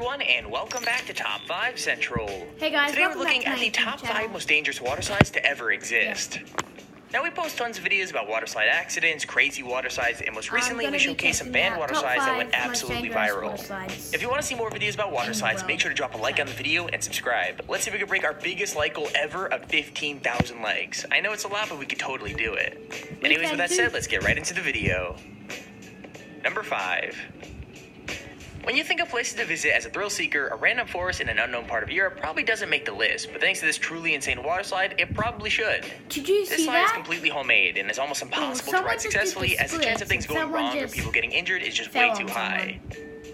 everyone, and welcome back to Top 5 Central. Hey guys, today we're welcome looking back at to the my top YouTube channel. 5 most dangerous water slides to ever exist. Now we post tons of videos about water slide accidents, crazy water slides, and most recently we showcased some banned water slides that went absolutely viral. If you want to see more videos about water slides, make sure to drop a like on the video and subscribe. Let's see if we can break our biggest like goal ever of 15,000 likes. I know it's a lot, but we could totally do it. Anyways, with that said, let's get right into the video. Number 5. When you think of places to visit as a thrill seeker, a random forest in an unknown part of Europe probably doesn't make the list, but thanks to this truly insane water slide, it probably should. Did you This see slide is that? completely homemade and is almost impossible to someone ride just did the successfully, as the chance of things splits, going and someone wrong or just people getting injured is just fell way on too high.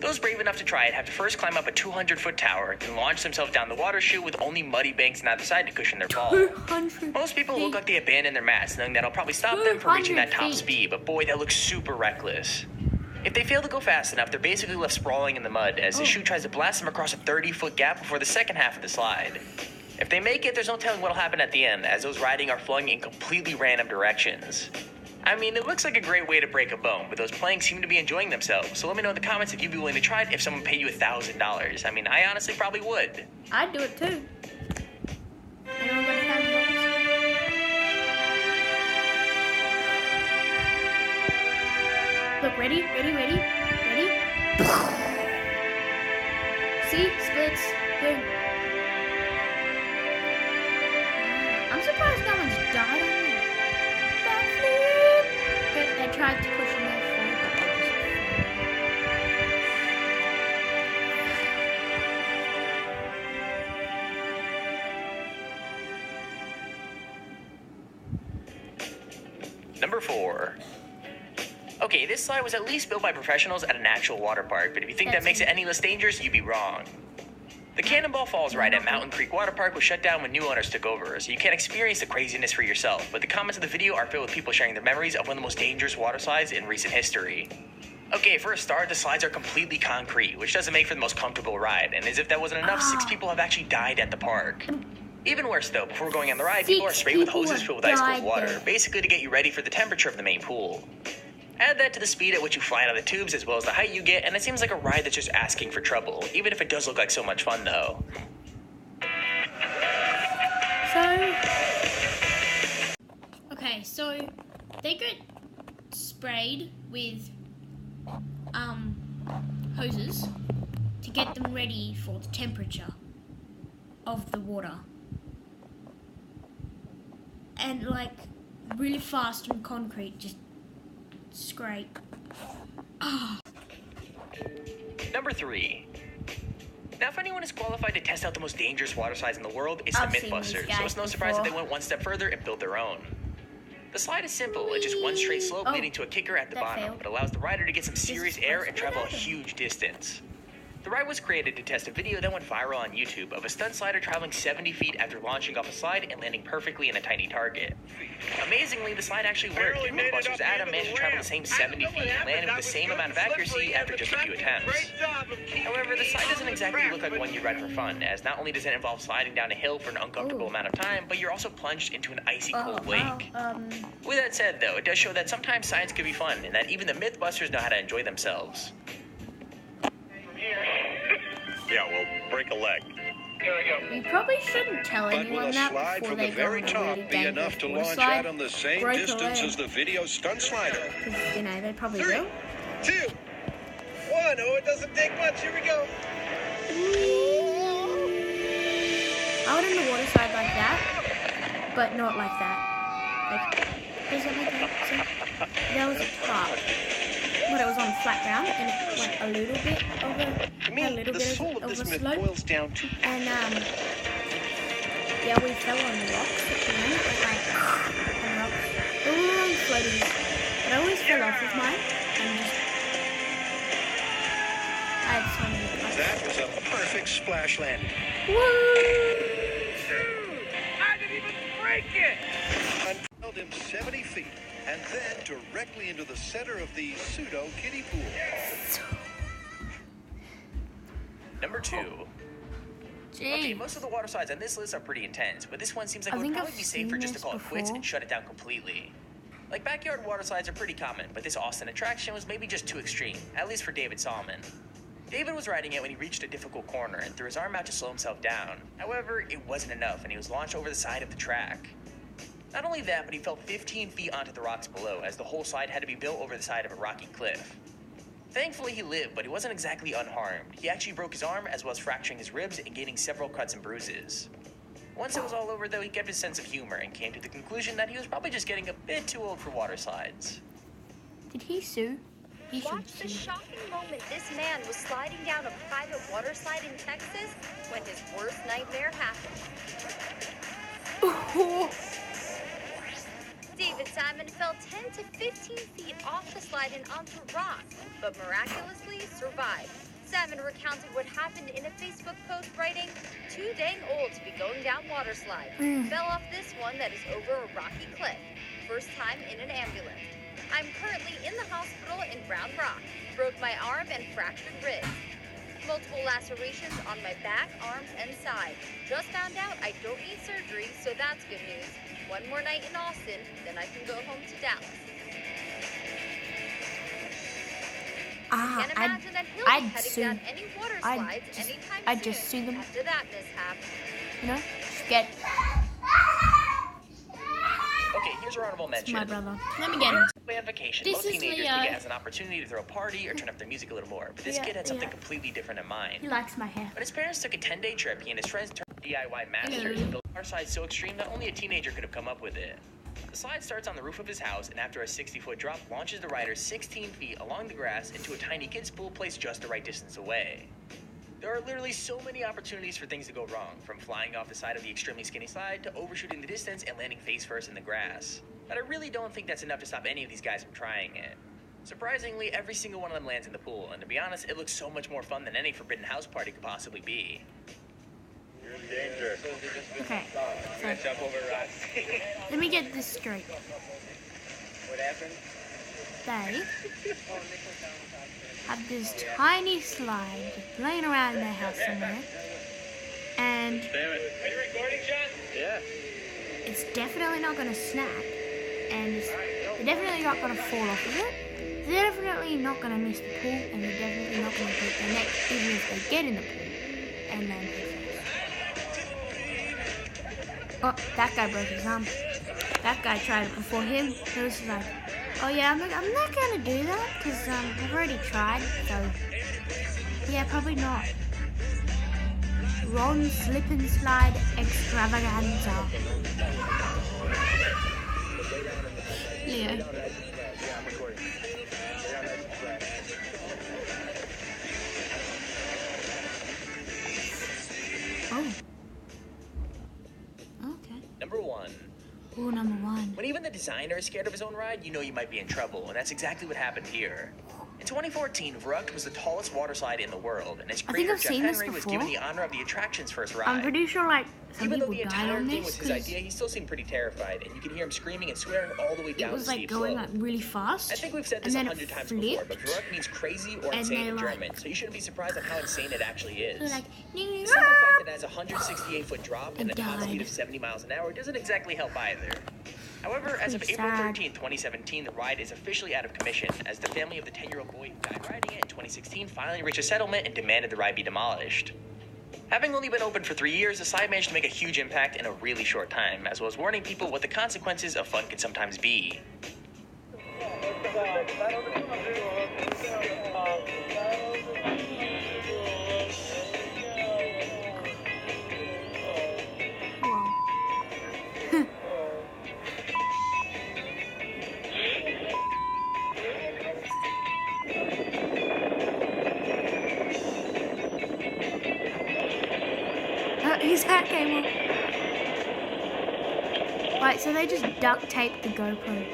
Those brave enough to try it have to first climb up a 200-foot tower, then launch themselves down the water chute with only muddy banks on either side to cushion their fall. 200 Most people look feet. like they abandoned their mats, knowing that'll probably stop them from reaching that 200 top feet. speed, but boy, that looks super reckless. If they fail to go fast enough, they're basically left sprawling in the mud as the chute tries to blast them across a 30-foot gap before the second half of the slide. If they make it, there's no telling what'll happen at the end, as those riding are flung in completely random directions. I mean, it looks like a great way to break a bone, but those playing seem to be enjoying themselves, so let me know in the comments if you'd be willing to try it if someone paid you $1,000. I mean, I honestly probably would. I'd do it too. Anyone got $1,000? Look, ready? See? Splits. Boom. I'm surprised no one's died on me. Backflip. They tried to push me off forward, but they just Number 4. Okay, this slide was at least built by professionals at an actual water park, but if you think that makes it any less dangerous, you'd be wrong. The Cannonball Falls ride at Mountain Creek Water Park was shut down when new owners took over, so you can't experience the craziness for yourself, but the comments of the video are filled with people sharing their memories of one of the most dangerous water slides in recent history. Okay, for a start, the slides are completely concrete, which doesn't make for the most comfortable ride, and as if that wasn't enough, 6 people have actually died at the park. Even worse though, before going on the ride, people are sprayed with hoses filled with ice cold water, basically to get you ready for the temperature of the main pool. Add that to the speed at which you fly out of the tubes as well as the height you get, and it seems like a ride that's just asking for trouble, even if it does look like so much fun though. So they get sprayed with hoses to get them ready for the temperature of the water. And like really fast on concrete, just scrape. Number 3. Now, if anyone is qualified to test out the most dangerous water slides in the world, it's I've the seen these Mythbusters, so guys it's no surprise that they before. went one step further and built their own. The slide is simple, it's just one straight slope Oh, leading to a kicker at the that bottom, failed. but allows the rider to get some serious air and travel a happened. huge distance. The ride was created to test a video that went viral on YouTube of a stunt slider traveling 70 feet after launching off a slide and landing perfectly in a tiny target. Amazingly, the slide actually worked, and Mythbusters Adam managed to travel the same 70 feet and landed with the same amount of accuracy after just a few attempts. However, the slide doesn't exactly look like one you ride for fun, as not only does it involve sliding down a hill for an uncomfortable amount of time, but you're also plunged into an icy cold lake. With that said, though, it does show that sometimes science can be fun, and that even the Mythbusters know how to enjoy themselves. Yeah, well, break a leg. You probably shouldn't tell But will anyone a that slide before from they the go very on a top really be enough to dangerous launch water out on the same break a distance leg. as the video stunt slider? Because, you know, they probably 3, will. 2, 1. Oh, it doesn't take much. Here we go. I would in the water slide like that, but not like that. Like, does that make sense? There was a top, but it was on flat ground, and it went a little bit over, To me, a little the bit soul of of this a myth slope, boils down to and yeah, we fell on the rocks at the end, like on rocks. We were on floaties, but I always fell off of mine, and just I had so many cuts. that was a perfect splash landing. Woo! I didn't even break it! Held him 70 feet and then directly into the center of the pseudo kiddie pool. Number 2. Okay, most of the water slides on this list are pretty intense, but this one seems like it would think probably I've be safer seen just to this call it quits before. and shut it down completely. Like, backyard water slides are pretty common, but this Austin attraction was maybe just too extreme, at least for David Solomon. David was riding it when he reached a difficult corner and threw his arm out to slow himself down. However, it wasn't enough and he was launched over the side of the track. Not only that, but he fell 15 feet onto the rocks below as the whole slide had to be built over the side of a rocky cliff. Thankfully he lived, but he wasn't exactly unharmed. He actually broke his arm as well as fracturing his ribs and gaining several cuts and bruises. Once it was all over though, he kept his sense of humor and came to the conclusion that he was probably just getting a bit too old for water slides. Did he sue? He should Watch the sue. shocking moment this man was sliding down a private water slide in Texas when his worst nightmare happened. David Simon fell 10 to 15 feet off the slide and onto rocks, but miraculously survived. Simon recounted what happened in a Facebook post, writing, "Too dang old to be going down water slides. Fell off this one that is over a rocky cliff. First time in an ambulance. I'm currently in the hospital in Round Rock. Broke my arm and fractured ribs. Multiple lacerations on my back, arms, and side. Just found out I don't need surgery, so that's good news. One more night in Austin, then I can go home to Dallas." Can't imagine that he'll be I'd heading sue. down any water slides anytime I'd soon just sue them. after that mishap. You know, just get Okay, here's our honorable mention. my brother. Let me get him. Away on vacation, This most is teenagers Leo. take it as an opportunity to throw a party or turn up their music a little more, but this Yeah, kid had something yeah. completely different in mind. He likes my hair. But his parents took a 10-day trip. He and his friends turned DIY masters Hello. and built a water slide so extreme that only a teenager could have come up with it. The slide starts on the roof of his house, and after a 60-foot drop, launches the rider 16 feet along the grass into a tiny kid's pool placed just the right distance away. There are literally so many opportunities for things to go wrong, from flying off the side of the extremely skinny slide to overshooting the distance and landing face first in the grass. But I really don't think that's enough to stop any of these guys from trying it. Surprisingly, every single one of them lands in the pool, and to be honest, it looks so much more fun than any forbidden house party could possibly be. You're in danger. Okay, Jump over rocks. let me get this straight. What happened? They have this tiny slide just laying around in their house somewhere, and Damn it. Are you recording, Sean? Yeah. it's definitely not going to snap, and they're definitely not going to fall off of it. They're definitely not going to miss the pool, and they're definitely not going to break their neck, even if they get in the pool and land head first. Oh, that guy broke his arm. That guy tried it before him. He was like, "Oh yeah, I'm not going to do that because I've already tried." So yeah, probably not. Ron Slip and Slide Extravaganza. Leo. Oh. Okay. Number 1. Rule number 1. When even the designer is scared of his own ride, you know you might be in trouble, and that's exactly what happened here. In 2014, Verrückt was the tallest water slide in the world, and its I think creator I've Jeff seen this Henry was before. given the honor of the attraction's first ride. I'm pretty sure like some Even though people the died entire on thing this was his because idea, he still seemed pretty terrified, and you can hear him screaming and swearing all the way it down was the like steep going slope. like really fast. I think we've said and this then 100 it times before, but flipped. Verrückt means crazy or And insane they, in like- German, so you shouldn't be surprised at how insane it actually So is. like, The simple fact that it has a 168-foot drop and a And top speed died. of 70 miles an hour doesn't exactly help either. However, as of Pretty April sad. 13, 2017, the ride is officially out of commission, as the family of the 10-year-old boy who died riding it in 2016 finally reached a settlement and demanded the ride be demolished. Having only been open for 3 years, the slide managed to make a huge impact in a really short time, as well as warning people what the consequences of fun could sometimes be. Whoa. His hat came off. Right, so they just duct taped the GoPro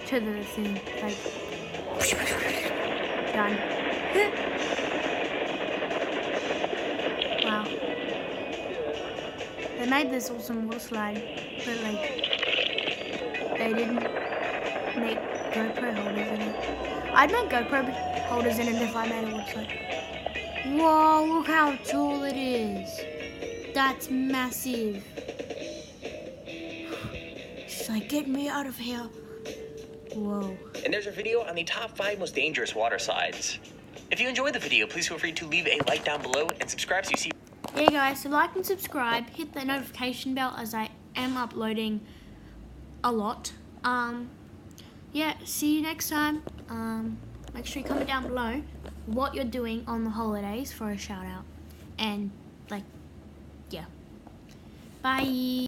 to the thing, like done. Wow. They made this awesome water slide, but like they didn't make GoPro holders in it. I'd make GoPro holders in it if I made a water slide. Whoa, look how tall it is. That's massive. She's like, get me out of here. Whoa. And there's a video on the top 5 most dangerous water slides. If you enjoyed the video, please feel free to leave a like down below and subscribe so you see. Yeah, guys, so like and subscribe, hit the notification bell as I am uploading a lot. Yeah, see you next time. Make sure you comment down below what you're doing on the holidays for a shout out. And, like, yeah. Bye.